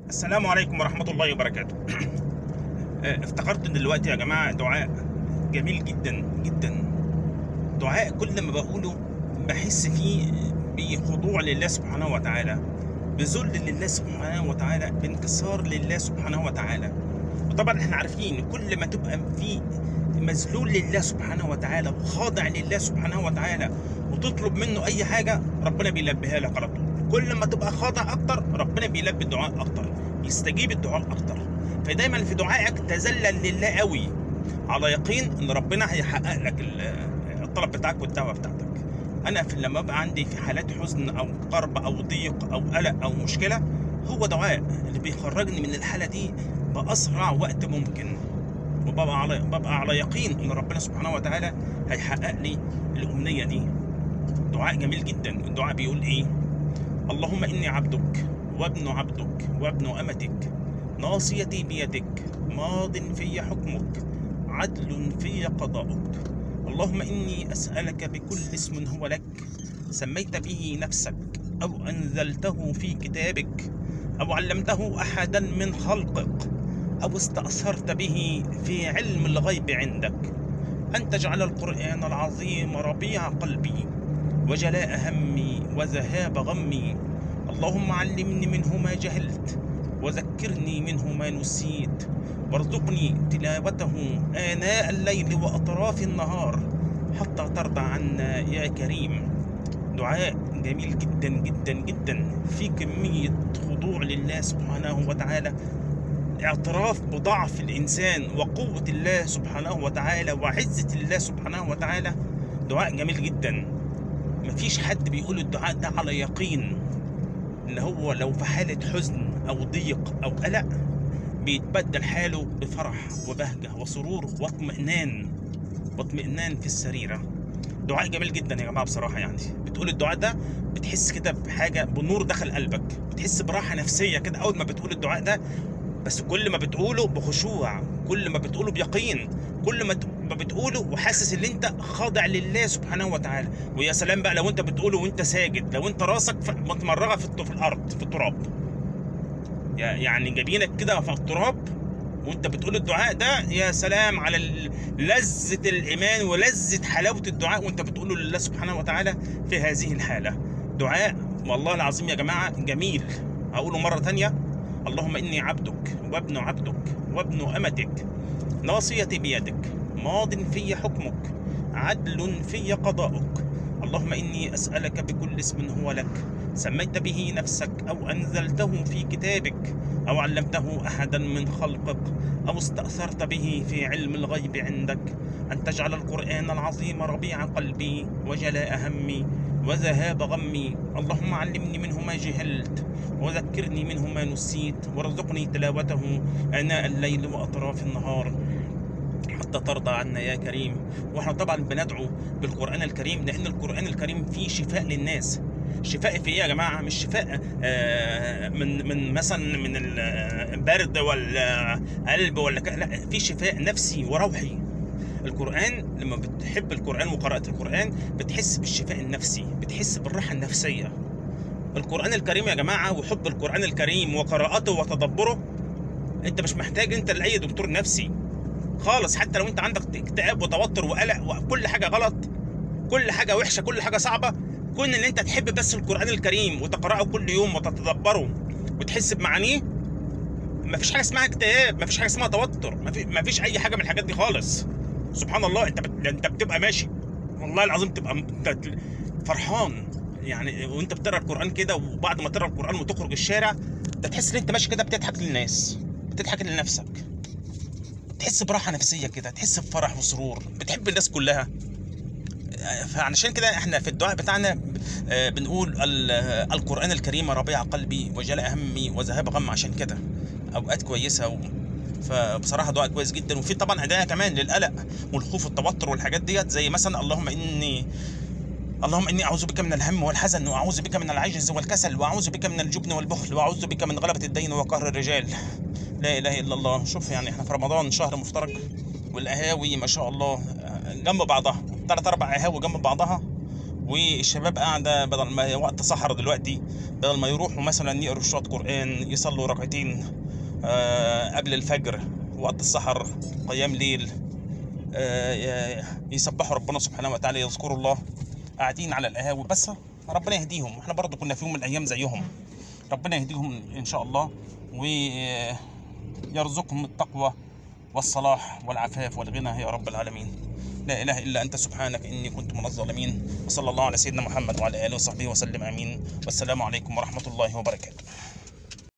السلام عليكم ورحمة الله وبركاته. افتكرت ان دلوقتي يا جماعة دعاء جميل جدا جدا. دعاء كل ما بقوله بحس فيه بخضوع لله سبحانه وتعالى، بذل لله سبحانه وتعالى، بانكسار لله سبحانه وتعالى. وطبعا احنا عارفين كل ما تبقى فيه مذلول لله سبحانه وتعالى وخاضع لله سبحانه وتعالى وتطلب منه اي حاجة ربنا بيلبيها لك على طول. كل ما تبقى خاضع اكتر ربنا بيلبي الدعاء اكتر، يستجيب الدعاء اكتر. فدايما في دعائك تذلل لله قوي على يقين ان ربنا هيحقق لك الطلب بتاعك والدعوه بتاعتك. انا لما ابقى عندي في حالات حزن او كرب او ضيق او قلق او مشكله، هو دعاء اللي بيخرجني من الحاله دي باسرع وقت ممكن، وببقى على يقين ان ربنا سبحانه وتعالى هيحقق لي الامنيه دي. دعاء جميل جدا. الدعاء بيقول ايه؟ اللهم إني عبدك وابن عبدك وابن أمتك، ناصيتي بيدك، ماض في حكمك، عدل في قضاؤك. اللهم إني أسألك بكل اسم هو لك، سميت به نفسك أو أنزلته في كتابك أو علمته أحدا من خلقك أو استأثرت به في علم الغيب عندك، أن تجعل القرآن العظيم ربيع قلبي وجلاء همي وذهاب غمي. اللهم علمني منه ما جهلت وذكرني منه ما نسيت، وارزقني تلاوته آناء الليل وأطراف النهار حتى ترضى عنا يا كريم. دعاء جميل جدا جدا جدا، في كمية خضوع لله سبحانه وتعالى، اعتراف بضعف الإنسان وقوة الله سبحانه وتعالى وعزة الله سبحانه وتعالى. دعاء جميل جدا. مفيش حد بيقول الدعاء ده على يقين ان هو لو في حالة حزن او ضيق او قلق بيتبدل حاله بفرح وبهجة وسرور واطمئنان في السريرة. دعاء جميل جدا يا جماعة بصراحة. يعني بتقول الدعاء ده بتحس كده بحاجة، بنور دخل قلبك، بتحس براحة نفسية كده اول ما بتقول الدعاء ده. بس كل ما بتقوله بخشوع، كل ما بتقوله بيقين، كل ما بتقوله وحاسس ان انت خاضع لله سبحانه وتعالى. ويا سلام بقى لو انت بتقوله وانت ساجد، لو انت راسك متمرغه في الارض، في التراب، يعني جبينك كده في التراب وانت بتقول الدعاء ده. يا سلام على لذة الايمان ولذة حلاوة الدعاء وانت بتقوله لله سبحانه وتعالى في هذه الحالة. دعاء والله العظيم يا جماعة جميل. اقوله مرة تانية: اللهم إني عبدك وابن عبدك وابن أمتك، ناصيتي بيدك، ماض في حكمك، عدل في قضاؤك. اللهم إني أسألك بكل اسم هو لك، سميت به نفسك أو أنزلته في كتابك أو علمته أحدا من خلقك أو استأثرت به في علم الغيب عندك، أن تجعل القرآن العظيم ربيع قلبي وجلاء همي وذهاب غمي. اللهم علمني منه ما جهلت وذكرني منه ما نسيت، وارزقني تلاوته آناء الليل وأطراف النهار حتى ترضى عنا يا كريم. واحنا طبعا بندعو بالقرآن الكريم لأن القرآن الكريم فيه شفاء للناس. شفاء في ايه يا جماعة؟ مش شفاء من مثلا من البرد ولا قلب ولا لا، في شفاء نفسي وروحي. القرآن لما بتحب القرآن وقراءة القرآن بتحس بالشفاء النفسي، بتحس بالراحة النفسية. القرآن الكريم يا جماعة وحب القرآن الكريم وقراءته وتدبره، انت مش محتاج انت لأي دكتور نفسي خالص. حتى لو انت عندك اكتئاب وتوتر وقلق وكل حاجة غلط، كل حاجة وحشة، كل حاجة صعبة، كون ان انت تحب بس القرآن الكريم وتقرأه كل يوم وتتدبره وتحس بمعانيه، مفيش حاجة اسمها اكتئاب، مفيش حاجة اسمها توتر، مفيش اي حاجة من الحاجات دي خالص. سبحان الله. انت بتبقى ماشي والله العظيم تبقى فرحان يعني وانت بتقرا القرآن كده، وبعد ما تقرا القرآن وتخرج الشارع تحس ان انت ماشي كده بتضحك للناس، بتضحك لنفسك، تحس براحة نفسية كده، تحس بفرح وسرور، بتحب الناس كلها. فعشان كده احنا في الدعاء بتاعنا بنقول القرآن الكريم ربيع قلبي وجلاء همي وذهاب غم. عشان كده اوقات كويسة فبصراحة دعاء كويس جدا. وفي طبعا أداة كمان للقلق والخوف والتوتر والحاجات ديت، زي مثلا اللهم إني أعوذ بك من الهم والحزن، وأعوذ بك من العجز والكسل، وأعوذ بك من الجبن والبخل، وأعوذ بك من غلبة الدين وقهر الرجال. لا إله إلا الله. شوف يعني إحنا في رمضان شهر مفترج والقهاوي ما شاء الله جنب بعضها، 3 4 قهاوي جنب بعضها، والشباب قاعده بدل ما وقت سحر دلوقتي، بدل ما يروحوا مثلا يقروا شويه قران، يصلوا ركعتين قبل الفجر وقت السحر، قيام ليل، يسبحوا ربنا سبحانه وتعالى، يذكروا الله، قاعدين على القهاوي. بس ربنا يهديهم، احنا برضو كنا في يوم من الايام زيهم. ربنا يهديهم ان شاء الله، ويرزقهم التقوى والصلاح والعفاف والغنى يا رب العالمين. لا اله الا انت سبحانك اني كنت من الظالمين. وصلى الله على سيدنا محمد وعلى اله وصحبه وسلم، امين. والسلام عليكم ورحمه الله وبركاته.